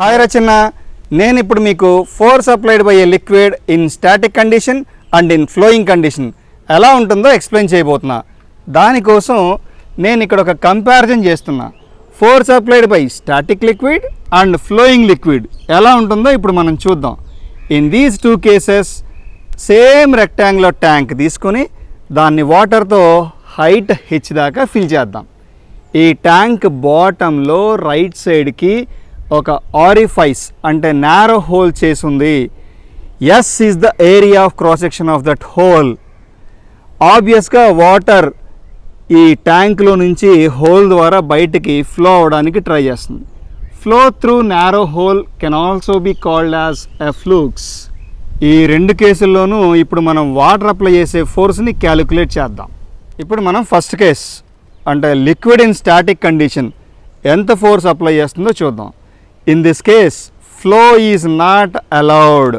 Hi రచన, నేను ఇప్పుడు మీకు force applied by A liquid in static condition and in flowing condition ఎలా ఉంటుందో ఎక్స్ప్లెయిన్ చేయబోతున్నా. దానికోసం నేను ఇక్కడ ఒక కంపారిజన్ చేస్తున్నా. Force applied by static liquid and flowing liquid ఎలా ఉంటుందో ఇప్పుడు మనం చూద్దాం. In these two cases same rectangular tank తీసుకొని దాన్ని వాటర్తో హైట్ హెచ్ దాకా ఫిల్ చేద్దాం. ఈ ట్యాంక్ బాటంలో రైట్ సైడ్కి ఒక ఆరిఫైస్ అంటే నారో హోల్ చేసి ఉంది. S is the area of cross section of that hole. ఆబ్వియస్గా వాటర్ ఈ ట్యాంక్లో నుంచి హోల్ ద్వారా బయటికి ఫ్లో అవడానికి ట్రై చేస్తుంది. Flow through narrow hole can also be called as efflux. ఈ రెండు కేసుల్లోనూ ఇప్పుడు మనం వాటర్ అప్లై చేసే ఫోర్స్ని క్యాలిక్యులేట్ చేద్దాం. ఇప్పుడు మనం ఫస్ట్ కేస్ అంటే లిక్విడ్ ఇన్ స్టాటిక్ కండిషన్ ఎంత ఫోర్స్ అప్లై చేస్తుందో చూద్దాం. In this case flow is not allowed.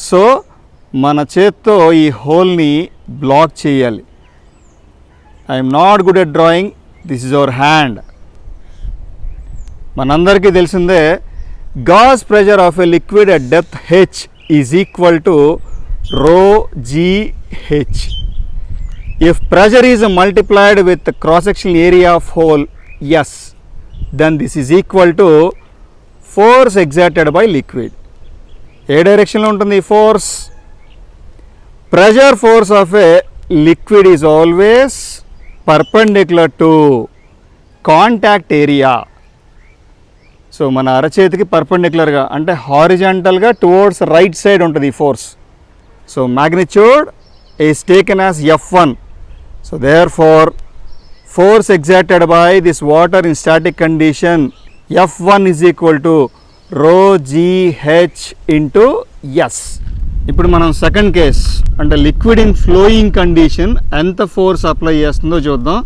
So మన చేత్తో ఈ హోల్ని బ్లాక్ చేయాలి. I'm not good at drawing. This is our hand. మనందరికీ తెలిసిందే gauge pressure of a liquid at depth H is equal to ρgh. If pressure is multiplied with the cross-sectional area of hole S, then this is equal to force exerted by liquid. ఏ డైరెక్షన్లో ఉంటుంది force? Pressure force of A liquid is always perpendicular to contact area. So మన అరచేతికి పర్పెండిక్యులర్గా అంటే హారిజాంటల్గా towards right side ఉంటుంది ఈ force. So magnitude is taken as F1. So therefore force exerted by this water in static condition F1 is equal to ρgh into S. ఇప్పుడు మనం second case అంటే liquid in flowing condition ఎంత force apply చేస్తుందో చూద్దాం.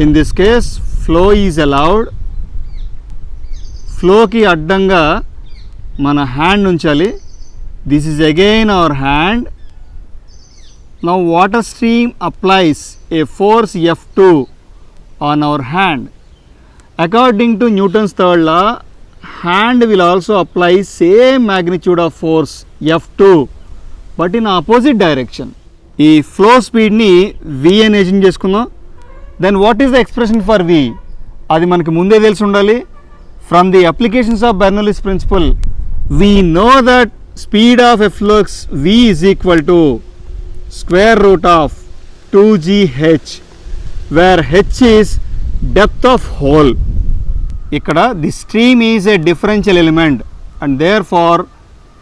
In this case flow is allowed. ఫ్లోకి అడ్డంగా మన hand ఉంచాలి. This is again our hand. Now water stream applies a force F2 on our hand. According to Newton's third law, hand will also apply same magnitude of force F2 but in opposite direction. ఈ flow స్పీడ్ని V అని assume చేసుకుందాం. Then what is the expression for V? అది మనకి ముందే తెలిసి ఉండాలి. From the applications of Bernoulli's principle we know that speed of a flux V is equal to square root of 2gh, where h is depth of hole. ఇక్కడ the stream is a differential element and therefore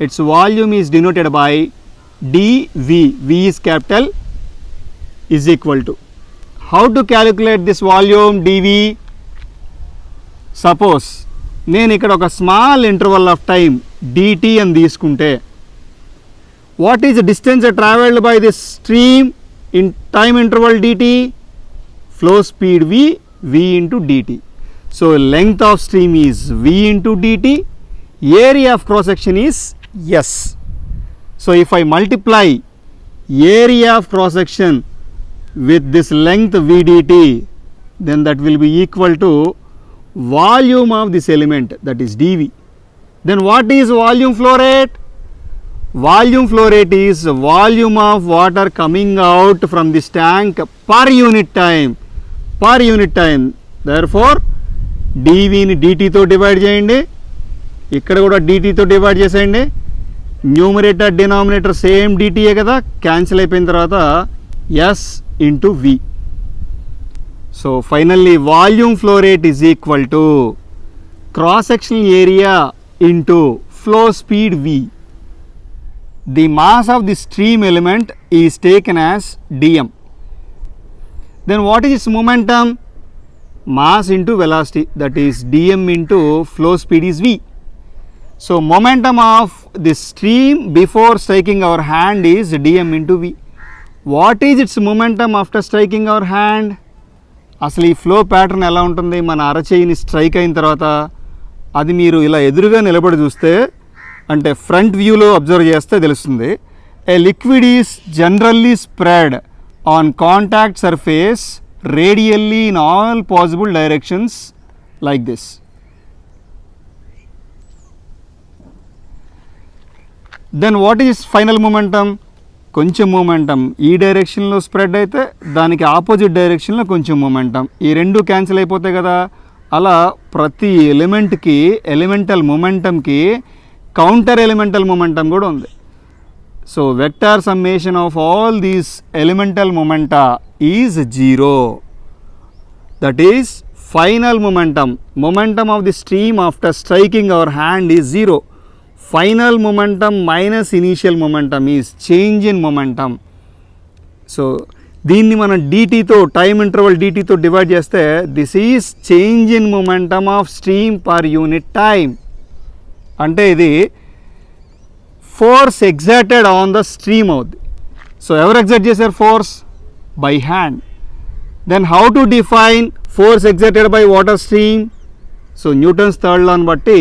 its volume is denoted by dv. V is capital is equal to. How to calculate this volume dv? Suppose నేను ఇక్కడ ఒక small interval of time dt అని తీసుకుంటే, what is the distance traveled by this stream in time interval dt? Flow speed V, V into dt. So length of stream is V into dt. Area of cross section is S. So if I multiply area of cross section with this length V dt, then that will be equal to volume of this element, that is dV. Then what is volume flow rate? Volume flow rate is volume of water coming out from this tank per unit time. Per unit time. Therefore dv ని dt తో divide చేయండి. ఇక్కడ కూడా dt తో divide చేసేయండి. Numerator denominator same dtయే కదా, cancel అయిపోయిన తర్వాత s into v. So finally volume flow rate is equal to cross sectional area into flow speed v. The mass of the stream element is taken as dm. Then what is its momentum? Mass into velocity, that is dm into flow speed is v. So momentum of the stream before striking our hand is dm into v. What is its momentum after striking our hand? అసలు ఈ flow pattern ఎలా ఉంటుంది? మన అరచేయిని strike అయిన తర్వాత అది మీరు ఇలా ఎదురుగా నిలబడి చూస్తే అంటే ఫ్రంట్ వ్యూలో అబ్జర్వ్ చేస్తే తెలుస్తుంది. A liquid is generally spread on contact surface radially in all possible directions like this. Then what is final momentum? కొంచెం మొమెంటమ్ ఈ డైరెక్షన్లో స్ప్రెడ్ అయితే దానికి ఆపోజిట్ డైరెక్షన్లో కొంచెం మొమెంటమ్, ఈ రెండు క్యాన్సిల్ అయిపోతాయి కదా. అలా ప్రతి ఎలిమెంట్కి ఎలిమెంటల్ మొమెంటమ్కి కౌంటర్ ఎలిమెంటల్ మొమెంటమ్ కూడా ఉంది. So vector summation of all these elemental momenta is 0. That is final momentum. Momentum of the stream after striking our hand is 0. Final momentum minus initial momentum is change in momentum. So దీన్ని మనం డీటీతో, time interval డీటీతో divide చేస్తే this is change in momentum of stream per unit time. అంటే ఇది force exerted on the stream అవుద్ది. So ఎవరు exert చేశారు force? By hand. Then how to define force exerted by water stream? So Newton's third లాని బట్టి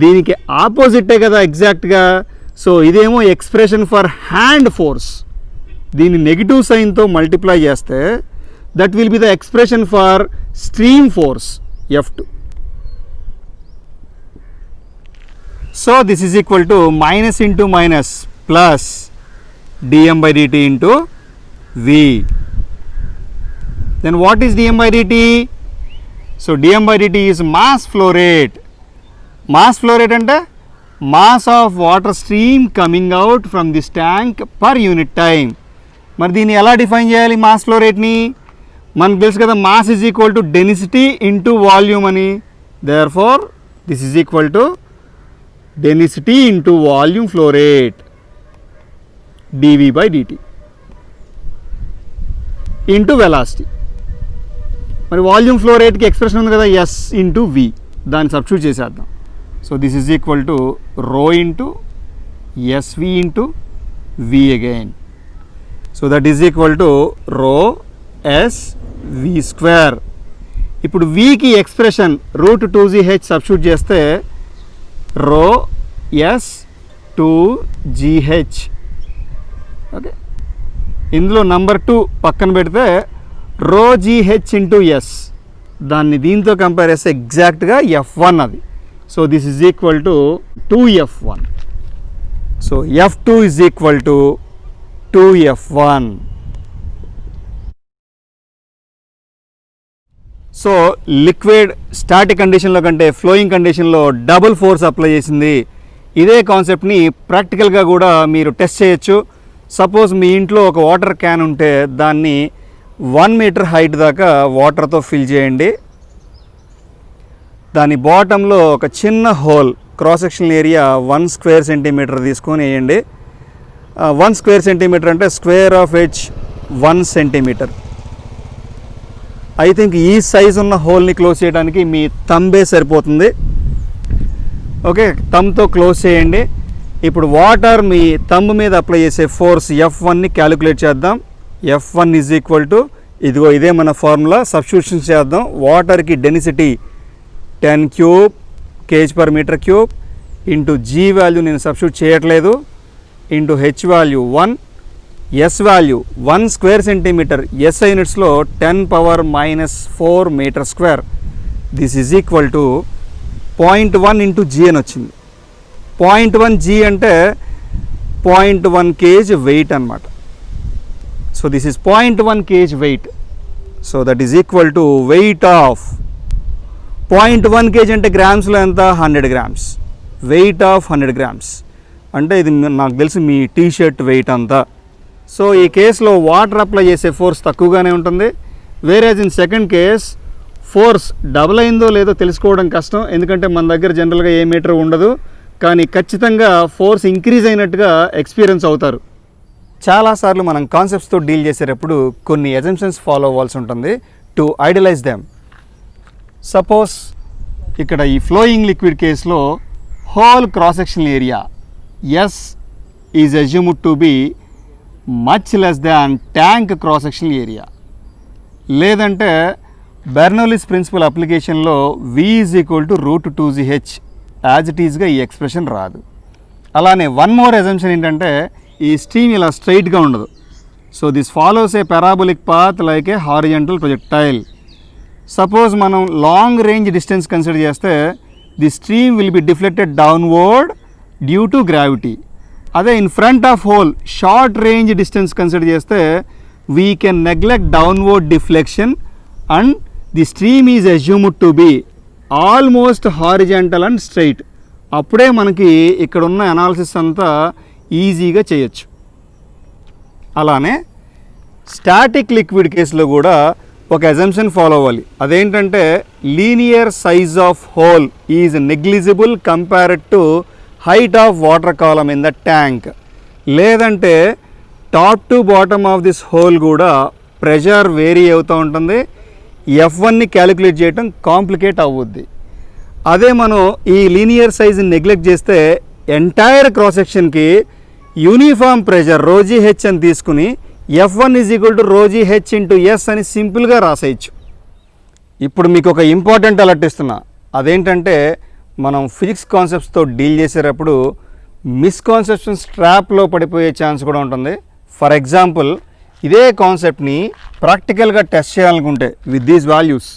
దీనికి ఆపోజిటే కదా ఎగ్జాక్ట్గా. సో ఇదేమో ఎక్స్ప్రెషన్ ఫర్ హ్యాండ్ ఫోర్స్, దీన్ని నెగిటివ్ సైన్తో మల్టిప్లై చేస్తే that will be the expression for stream force F2. So this is equal to minus into minus plus dm/dt into V. Then what is dm/dt? So dm/dt is mass flow rate. Mass flow rate అంటే mass of water stream coming out from this tank per unit time. మరి దీన్ని ఎలా define చేయాలి mass flow రేట్ని? మనకు తెలుసు కదా mass is equal to density into volume అని. Therefore this is equal to density into volume flow rate dv/dt into velocity. మరి volume flow రేట్కి ఎక్స్ప్రెషన్ ఉంది కదా S ఇంటూ V, దాన్ని సబ్స్టిట్యూట్ చేసేద్దాం. So this is equal to rho into SV into V again. So that is equal to rho SV square. ఇప్పుడు Vకి expression √2gh substitute చేస్తే రో S2gh. ఓకే, ఇందులో నంబర్ 2 పక్కన పెడితే రో GH ఇంటూ ఎస్, దాన్ని దీంతో కంపేర్ చేస్తే ఎగ్జాక్ట్గా F1 అది. So this is equal to 2F1. So F2 is equal to 2F1. So liquid static కండిషన్లో కంటే ఫ్లోయింగ్ కండిషన్లో డబుల్ ఫోర్స్ అప్లై చేసింది. ఇదే కాన్సెప్ట్ని ప్రాక్టికల్గా కూడా మీరు టెస్ట్ చేయొచ్చు. సపోజ్ మీ ఇంట్లో ఒక వాటర్ క్యాన్ ఉంటే దాన్ని 1 మీటర్ హైట్ దాకా వాటర్తో ఫిల్ చేయండి. దాని బాటంలో ఒక చిన్న hole, cross sectional area 1 square centimetre తీసుకొని వేయండి. 1 స్క్వేర్ సెంటీమీటర్ అంటే square of H 1 centimetre. I think ఈ సైజ్ ఉన్న హోల్ని క్లోజ్ చేయడానికి మీ తంబే సరిపోతుంది. ఓకే, తంబ్తో క్లోజ్ చేయండి. ఇప్పుడు వాటర్ మీ తంబ్ మీద అప్లై చేసే ఫోర్స్ F1ని క్యాలిక్యులేట్ చేద్దాం. F1 ఈజ్ ఈక్వల్ టు, ఇదిగో ఇదే మన ఫార్ములా, సబ్స్టిట్యూషన్ చేద్దాం. వాటర్కి density 10 cube kg/m³ into G value నేను సబ్స్టిట్యూట్ చేయట్లేదు, into H value 1, S value 1 square centimetre, SI యూనిట్స్లో 10⁻⁻⁴ metre square. This is equal to 0.1 into G అని వచ్చింది. 0.1 G అంటే 0.1 kg వెయిట్ అనమాట. So this is 0.1 kg weight. So that is equal to weight of 0.1 kg అంటే గ్రామ్స్లో ఎంత? 100 grams. Weight of 100 grams అంటే ఇది నాకు తెలిసి మీ టీ షర్ట్ వెయిట్ అంతా. సో ఈ కేసులో వాటర్ అప్లై చేసే ఫోర్స్ తక్కువగానే ఉంటుంది. వేరేజ్ in second case force double అయిందో లేదో తెలుసుకోవడం కష్టం, ఎందుకంటే మన దగ్గర జనరల్గా ఏ మీటర్ ఉండదు. కానీ ఖచ్చితంగా ఫోర్స్ ఇంక్రీజ్ అయినట్టుగా ఎక్స్పీరియన్స్ అవుతారు. చాలాసార్లు మనం కాన్సెప్ట్స్తో డీల్ చేసేటప్పుడు కొన్ని అజంప్షన్స్ ఫాలో అవ్వాల్సి ఉంటుంది టు ఐడియలైజ్ దెమ్. సపోజ్ ఇక్కడ ఈ ఫ్లోయింగ్ లిక్విడ్ కేసులో hole cross sectional area S is assumed to be much less than tank cross sectional area. లేదంటే బెర్నౌల్లీస్ ప్రిన్సిపల్ అప్లికేషన్లో V is equal to √2gh as it ఈజ్గా ఈ expression రాదు. అలానే one more assumption ఏంటంటే ఈ stream ఇలా స్ట్రైట్గా ఉండదు. So this follows a parabolic path like a horizontal projectile. Suppose మనం లాంగ్ రేంజ్ డిస్టెన్స్ కన్సిడర్ చేస్తే the stream will be deflected downward due to gravity. అదే in front of hole short range distance consider చేస్తే we can neglect downward deflection and the stream is assumed to be almost horizontal and straight. అప్పుడే మనకి ఇక్కడ ఉన్న analysis అంతా ఈజీగా చేయొచ్చు. అలానే స్టాటిక్ లిక్విడ్ కేసులో కూడా ఒక అజంప్షన్ ఫాలో అవ్వాలి. అదేంటంటే linear size of hole is negligible compared to height of water column in the tank. లేదంటే top to bottom of this hole కూడా ప్రెషర్ వేరీ అవుతూ ఉంటుంది. F1ని క్యాలిక్యులేట్ చేయడం కాంప్లికేట్ అవ్వుద్ది. అదే మనం ఈ లీనియర్ సైజ్ని నెగ్లెక్ట్ చేస్తే ఎంటైర్ క్రాస్ సెక్షన్కి యూనిఫామ్ ప్రెషర్ ρgh అని తీసుకుని F1 = ρgh × S అని సింపుల్గా రాసేయచ్చు. ఇప్పుడు మీకు ఒక ఇంపార్టెంట్ అలర్ట్ ఇస్తున్నా. అదేంటంటే మనం ఫిజిక్స్ కాన్సెప్ట్స్తో డీల్ చేసేటప్పుడు మిస్కాన్సెప్షన్స్ ట్రాప్లో పడిపోయే ఛాన్స్ కూడా ఉంటుంది. ఫర్ ఎగ్జాంపుల్, ఇదే కాన్సెప్ట్ని ప్రాక్టికల్గా టెస్ట్ చేయాలనుకుంటే with these values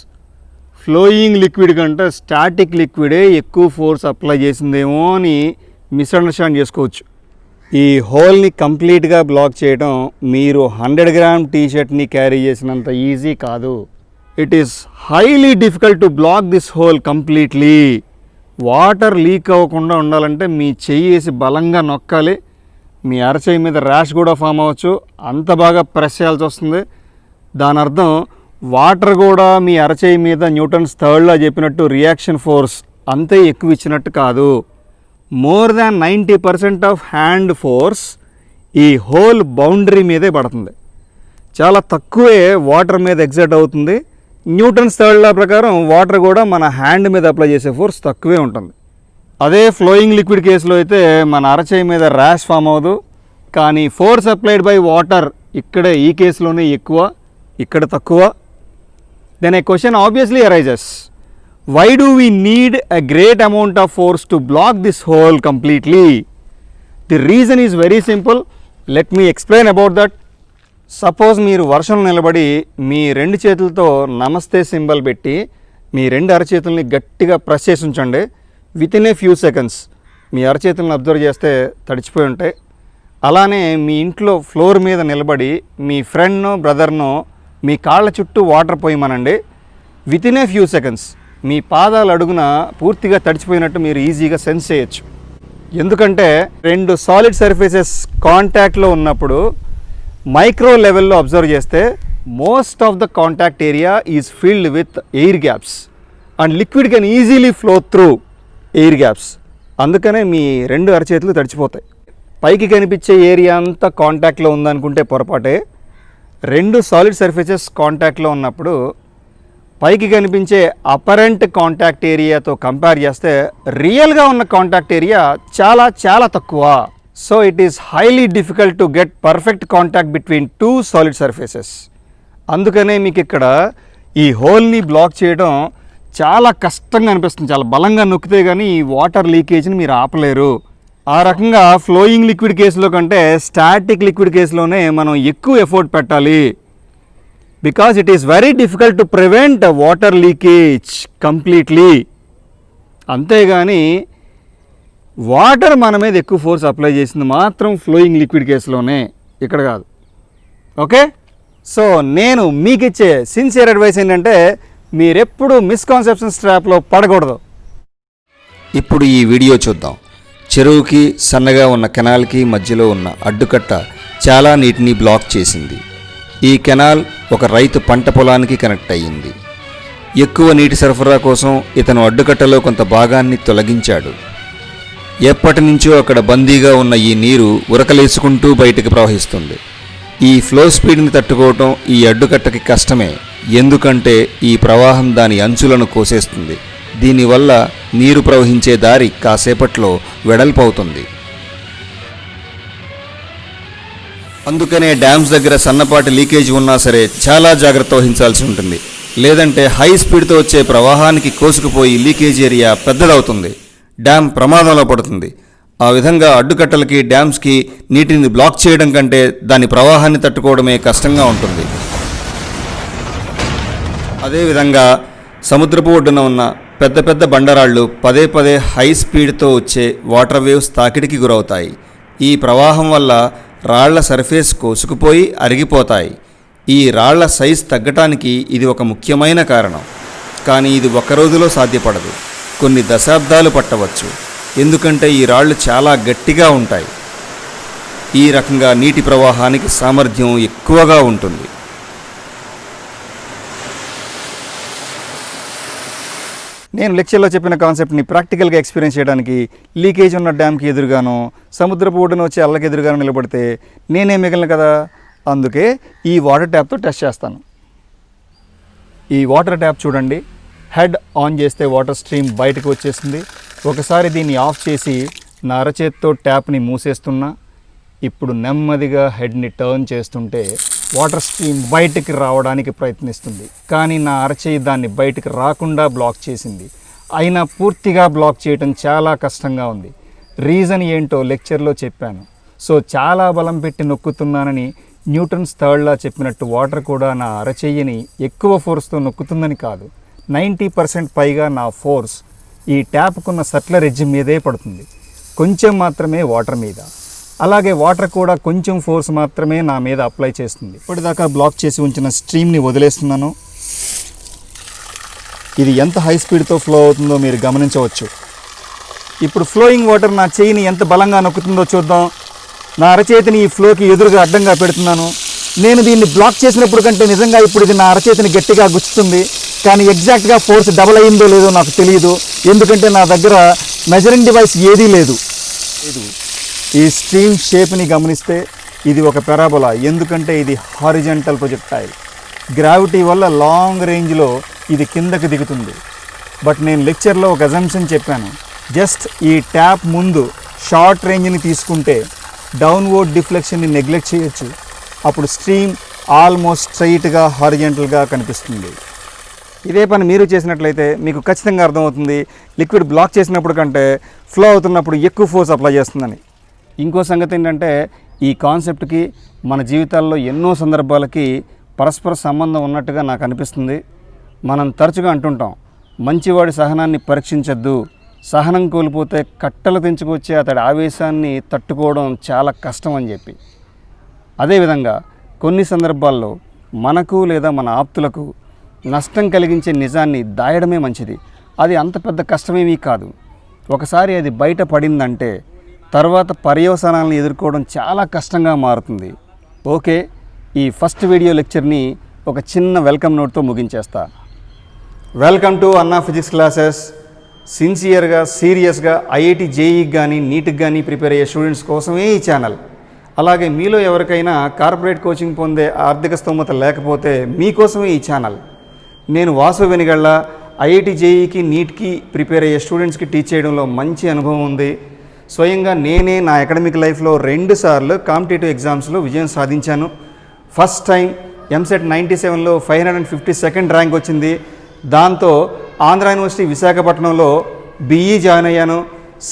flowing liquid కంటే స్టాటిక్ లిక్విడే ఎక్కువ ఫోర్స్ అప్లై చేసిందేమో అని మిస్అండర్స్టాండ్ చేసుకోవచ్చు. ఈ హోల్ని కంప్లీట్గా బ్లాక్ చేయడం మీరు 100 గ్రామ్ టీ షర్ట్ని క్యారీ చేసినంత ఈజీ కాదు. It is highly difficult to block this hole completely. Water leak అవ్వకుండా ఉండాలంటే మీ చెయ్యి వేసి బలంగా నొక్కాలి. మీ అరచేయి మీద ర్యాష్ కూడా ఫామ్ అవ్వచ్చు. అంత బాగా ప్రెస్ చేయాల్సి వస్తుంది. దాని అర్థం వాటర్ కూడా మీ అరచేయి మీద న్యూటన్స్ థర్డ్లో చెప్పినట్టు రియాక్షన్ ఫోర్స్ అంతే ఎక్కువ ఇచ్చినట్టు కాదు. More than 90% of hand force ఈ హోల్ బౌండరీ మీదే పడుతుంది. చాలా తక్కువే వాటర్ మీద ఎగ్జర్ట్ అవుతుంది. న్యూటన్స్ థర్డ్ లా ప్రకారం వాటర్ కూడా మన హ్యాండ్ మీద అప్లై చేసే ఫోర్స్ తక్కువే ఉంటుంది. అదే ఫ్లోయింగ్ లిక్విడ్ కేసులో అయితే మన అరచేయి మీద ర్యాష్ ఫామ్ అవ్వదు. కానీ ఫోర్స్ అప్లైడ్ బై వాటర్ ఇక్కడే ఈ కేసులోనే ఎక్కువ, ఇక్కడ తక్కువ. Then a question obviously arises. Why do we need a great amount of force to block this hole completely? The reason is very simple. Let me explain about that. Suppose మీరు వర్షంలో నిలబడి మీ 2 చేతులతో నమస్తే సింబల్ పెట్టి మీ 2 అరచేతుల్ని గట్టిగా press చేసి ఉంచండి. Within a few seconds మీ అరచేతులను అబ్జర్వ్ చేస్తే తడిచిపోయి ఉంటాయి. అలానే మీ ఇంట్లో ఫ్లోర్ మీద నిలబడి మీ ఫ్రెండ్నో బ్రదర్నో మీ కాళ్ళ చుట్టూ వాటర్ పోయమనండి. Within a few seconds మీ పాదాలు అడుగున పూర్తిగా తడిచిపోయినట్టు మీరు ఈజీగా సెన్స్ చేయొచ్చు. ఎందుకంటే 2 సాలిడ్ సర్ఫేసెస్ కాంటాక్ట్లో ఉన్నప్పుడు మైక్రో లెవెల్లో అబ్జర్వ్ చేస్తే most of the contact area is filled with air gaps and liquid can easily flow through air gaps. అందుకనే మీ 2 అరచేతులు తడిచిపోతాయి. పైకి కనిపించే ఏరియా అంతా కాంటాక్ట్లో ఉందనుకుంటే పొరపాటే. 2 సాలిడ్ సర్ఫేసెస్ కాంటాక్ట్లో ఉన్నప్పుడు పైకి కనిపించే అపరెంట్ కాంటాక్ట్ ఏరియాతో కంపేర్ చేస్తే రియల్గా ఉన్న కాంటాక్ట్ ఏరియా చాలా చాలా తక్కువ. So it is highly difficult to get perfect contact between 2 solid surfaces. అందుకనే మీకు ఇక్కడ ఈ హోల్ని బ్లాక్ చేయడం చాలా కష్టంగా అనిపిస్తుంది. చాలా బలంగా నొక్కితే కానీ ఈ వాటర్ లీకేజ్ని మీరు ఆపలేరు. ఆ రకంగా ఫ్లోయింగ్ లిక్విడ్ కేసులో కంటే స్టాటిక్ లిక్విడ్ కేసులోనే మనం ఎక్కువ ఎఫర్ట్ పెట్టాలి. Because it is very difficult to prevent water leakage completely. అంతేగాని వాటర్ మన మీద ఎక్కువ ఫోర్స్ అప్లై చేసింది మాత్రం ఫ్లోయింగ్ లిక్విడ్ కేసులోనే, ఇక్కడ కాదు. ఓకే, సో నేను మీకు ఇచ్చే సిన్సియర్ అడ్వైస్ ఏంటంటే మీరెప్పుడు మిస్కాన్సెప్షన్స్ ట్రాప్లో పడకూడదు. ఇప్పుడు ఈ వీడియో చూద్దాం. చెరువుకి సన్నగా ఉన్న కెనాల్కి మధ్యలో ఉన్న అడ్డుకట్ట చాలా నీటిని బ్లాక్ చేసింది. ఈ కెనాల్ ఒక రైతు పంట పొలానికి కనెక్ట్ అయ్యింది. ఎక్కువ నీటి సరఫరా కోసం ఇతను అడ్డుకట్టలో కొంత భాగాన్ని తొలగించాడు. ఎప్పటి నుంచో అక్కడ బందీగా ఉన్న ఈ నీరు ఉరకలేసుకుంటూ బయటకు ప్రవహిస్తుంది. ఈ ఫ్లో స్పీడ్ని తట్టుకోవటం ఈ అడ్డుకట్టకి కష్టమే. ఎందుకంటే ఈ ప్రవాహం దాని అంచులను కోసేస్తుంది. దీనివల్ల నీరు ప్రవహించే దారి కాసేపట్లో వెడల్పవుతుంది. అందుకనే డ్యామ్స్ దగ్గర సన్నపాటి లీకేజ్ ఉన్నా సరే చాలా జాగ్రత్త వహించాల్సి ఉంటుంది. లేదంటే హై స్పీడ్తో వచ్చే ప్రవాహానికి కోసుకుపోయి లీకేజ్ ఏరియా పెద్దదవుతుంది. డ్యామ్ ప్రమాదంలో పడుతుంది. ఆ విధంగా అడ్డుకట్టలకి డ్యామ్స్కి నీటిని బ్లాక్ చేయడం కంటే దాని ప్రవాహాన్ని తట్టుకోవడమే కష్టంగా ఉంటుంది. అదేవిధంగా సముద్రపు ఒడ్డున ఉన్న పెద్ద పెద్ద బండరాళ్ళు పదే పదే హై స్పీడ్తో వచ్చే వాటర్ వేవ్స్ తాకిడికి గురవుతాయి. ఈ ప్రవాహం వల్ల రాళ్ల సర్ఫేస్ కోసుకుపోయి అరిగిపోతాయి. ఈ రాళ్ల సైజ్ తగ్గటానికి ఇది ఒక ముఖ్యమైన కారణం. కానీ ఇది ఒక్క రోజులో సాధ్యపడదు, కొన్ని దశాబ్దాలు పట్టవచ్చు. ఎందుకంటే ఈ రాళ్ళు చాలా గట్టిగా ఉంటాయి. ఈ రకంగా నీటి ప్రవాహానికి సామర్థ్యం ఎక్కువగా ఉంటుంది. నేను లెక్చర్లో చెప్పిన కాన్సెప్ట్ని ప్రాక్టికల్గా ఎక్స్పీరియన్స్ చేయడానికి లీకేజ్ ఉన్న డ్యామ్కి ఎదురుగానో సముద్రపు ఒడ్డున వచ్చే అల్లకి ఎదురుగానో నిలబడితే నేనే మిగిలిన కదా. అందుకే ఈ వాటర్ ట్యాప్తో టెస్ట్ చేస్తాను. ఈ వాటర్ ట్యాప్ చూడండి, హెడ్ ఆన్ చేస్తే వాటర్ స్ట్రీమ్ బయటకు వచ్చేస్తుంది. ఒకసారి దీన్ని ఆఫ్ చేసి నా అరచేత్తో ట్యాప్ని మూసేస్తున్నా. ఇప్పుడు నెమ్మదిగా హెడ్ని టర్న్ చేస్తుంటే వాటర్ స్ట్రీమ్ బయటికి రావడానికి ప్రయత్నిస్తుంది. కానీ నా అరచేయి దాన్ని బయటికి రాకుండా బ్లాక్ చేసింది. అయినా పూర్తిగా బ్లాక్ చేయటం చాలా కష్టంగా ఉంది. రీజన్ ఏంటో లెక్చర్లో చెప్పాను. సో చాలా బలం పెట్టి నొక్కుతున్నానని న్యూటన్స్ థర్డ్ లా చెప్పినట్టు వాటర్ కూడా నా అరచెయ్యిని ఎక్కువ ఫోర్స్తో నొక్కుతుందని కాదు. 90% పైగా నా ఫోర్స్ ఈ ట్యాప్కున్న సట్లర్ ఎడ్జ్ మీదే పడుతుంది, కొంచెం మాత్రమే వాటర్ మీద. అలాగే వాటర్ కూడా కొంచెం ఫోర్స్ మాత్రమే నా మీద అప్లై చేస్తుంది. ఇప్పటిదాకా బ్లాక్ చేసి ఉంచిన స్ట్రీమ్ని వదిలేస్తున్నాను. ఇది ఎంత హై స్పీడ్తో ఫ్లో అవుతుందో మీరు గమనించవచ్చు. ఇప్పుడు ఫ్లోయింగ్ వాటర్ నా చేయిని ఎంత బలంగా నొక్కుతుందో చూద్దాం. నా అరచేతిని ఈ ఫ్లోకి ఎదురుగా అడ్డంగా పెడుతున్నాను. నేను దీన్ని బ్లాక్ చేసినప్పుడు కంటే నిజంగా ఇప్పుడు ఇది నా అరచేతిని గట్టిగా గుచ్చుతుంది. కానీ ఎగ్జాక్ట్గా ఫోర్స్ డబల్ అయిందో లేదో నాకు తెలియదు, ఎందుకంటే నా దగ్గర మెజరింగ్ డివైస్ ఏదీ లేదు. ఈ స్ట్రీమ్ షేప్ని గమనిస్తే ఇది ఒక పెరాబోలా, ఎందుకంటే ఇది హారిజంటల్ ప్రొజెక్టైల్. గ్రావిటీ వల్ల లాంగ్ రేంజ్లో ఇది కిందకి దిగుతుంది. బట్ నేను లెక్చర్లో ఒక అజంప్షన్ చెప్పాను. జస్ట్ ఈ ట్యాప్ ముందు షార్ట్ రేంజ్ని తీసుకుంటే డౌన్వర్డ్ డిఫ్లెక్షన్ని నెగ్లెక్ట్ చేయొచ్చు. అప్పుడు స్ట్రీమ్ ఆల్మోస్ట్ స్ట్రైట్గా హారిజంటల్గా కనిపిస్తుంది. ఇదే పని మీరు చేసినట్లయితే మీకు ఖచ్చితంగా అర్థమవుతుంది లిక్విడ్ బ్లాక్ చేసినప్పుడు కంటే ఫ్లో అవుతున్నప్పుడు ఎక్కువ ఫోర్స్ అప్లై చేస్తుందని. ఇంకో సంగతి ఏంటంటే ఈ కాన్సెప్ట్కి మన జీవితాల్లో ఎన్నో సందర్భాలకి పరస్పర సంబంధం ఉన్నట్టుగా నాకు అనిపిస్తుంది. మనం తరచుగా అంటుంటాం, మంచివాడి సహనాన్ని పరీక్షించద్దు, సహనం కోల్పోతే కట్టలు తెంచుకొచ్చే అతడి ఆవేశాన్ని తట్టుకోవడం చాలా కష్టం అని చెప్పి. అదేవిధంగా కొన్ని సందర్భాల్లో మనకు లేదా మన ఆప్తులకు నష్టం కలిగించే నిజాన్ని దాయడమే మంచిది. అది అంత పెద్ద కష్టమేమీ కాదు. ఒకసారి అది బయట పడిందంటే తర్వాత పర్యవసానాలను ఎదుర్కోవడం చాలా కష్టంగా మారుతుంది. ఓకే, ఈ ఫస్ట్ వీడియో లెక్చర్ని ఒక చిన్న వెల్కమ్ నోట్తో ముగించేస్తా. వెల్కమ్ టు అన్నా ఫిజిక్స్ క్లాసెస్. సిన్సియర్గా సీరియస్గా ఐఐటి జేఈకి కానీ నీట్కి కానీ ప్రిపేర్ అయ్యే స్టూడెంట్స్ కోసమే ఈ ఛానల్. అలాగే మీలో ఎవరికైనా కార్పొరేట్ కోచింగ్ పొందే ఆర్థిక స్తోమత లేకపోతే మీకోసమే ఈ ఛానల్. నేను వాసు వెనిగళ్ళ ఐఐటి జేఈకి నీట్కి ప్రిపేర్ అయ్యే స్టూడెంట్స్కి టీచ్ చేయడంలో మంచి అనుభవం ఉంది. స్వయంగా నేనే నా అకాడమిక్ లైఫ్లో 2 సార్లు కాంపిటేటివ్ ఎగ్జామ్స్లో విజయం సాధించాను. ఫస్ట్ టైం ఎంసెట్ 97లో 552nd ర్యాంక్ వచ్చింది. దాంతో ఆంధ్ర యూనివర్సిటీ విశాఖపట్నంలో బీఈ జాయిన్ అయ్యాను.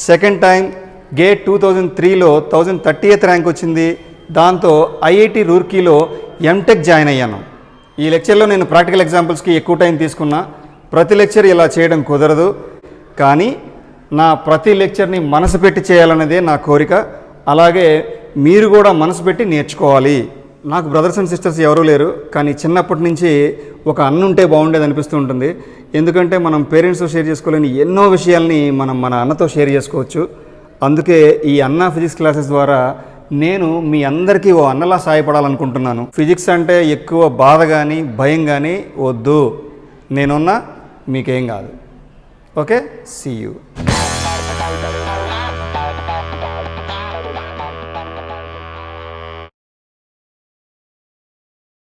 సెకండ్ టైం గేట్ 2003లో 1030th ర్యాంక్ వచ్చింది. దాంతో ఐఐటి రూర్కీలో ఎంటెక్ జాయిన్ అయ్యాను. ఈ లెక్చర్లో నేను ప్రాక్టికల్ ఎగ్జాంపుల్స్కి ఎక్కువ టైం తీసుకున్నా. ప్రతి లెక్చర్ ఇలా చేయడం కుదరదు, కానీ నా ప్రతి లెక్చర్ని మనసు పెట్టి చేయాలన్నదే నా కోరిక. అలాగే మీరు కూడా మనసు పెట్టి నేర్చుకోవాలి. నాకు బ్రదర్స్ అండ్ సిస్టర్స్ ఎవరూ లేరు, కానీ చిన్నప్పటి నుంచి ఒక అన్న ఉంటే బాగుండేది అనిపిస్తూ ఉంటుంది. ఎందుకంటే మనం పేరెంట్స్తో షేర్ చేసుకోలేని ఎన్నో విషయాల్ని మనం మన అన్నతో షేర్ చేసుకోవచ్చు. అందుకే ఈ అన్నా ఫిజిక్స్ క్లాసెస్ ద్వారా నేను మీ అందరికీ ఓ అన్నలా సాయపడాలనుకుంటున్నాను. ఫిజిక్స్ అంటే ఎక్కువ బాధ కానీ భయం కానీ వద్దు, నేనున్నా, మీకేం కాదు. Okay, see you.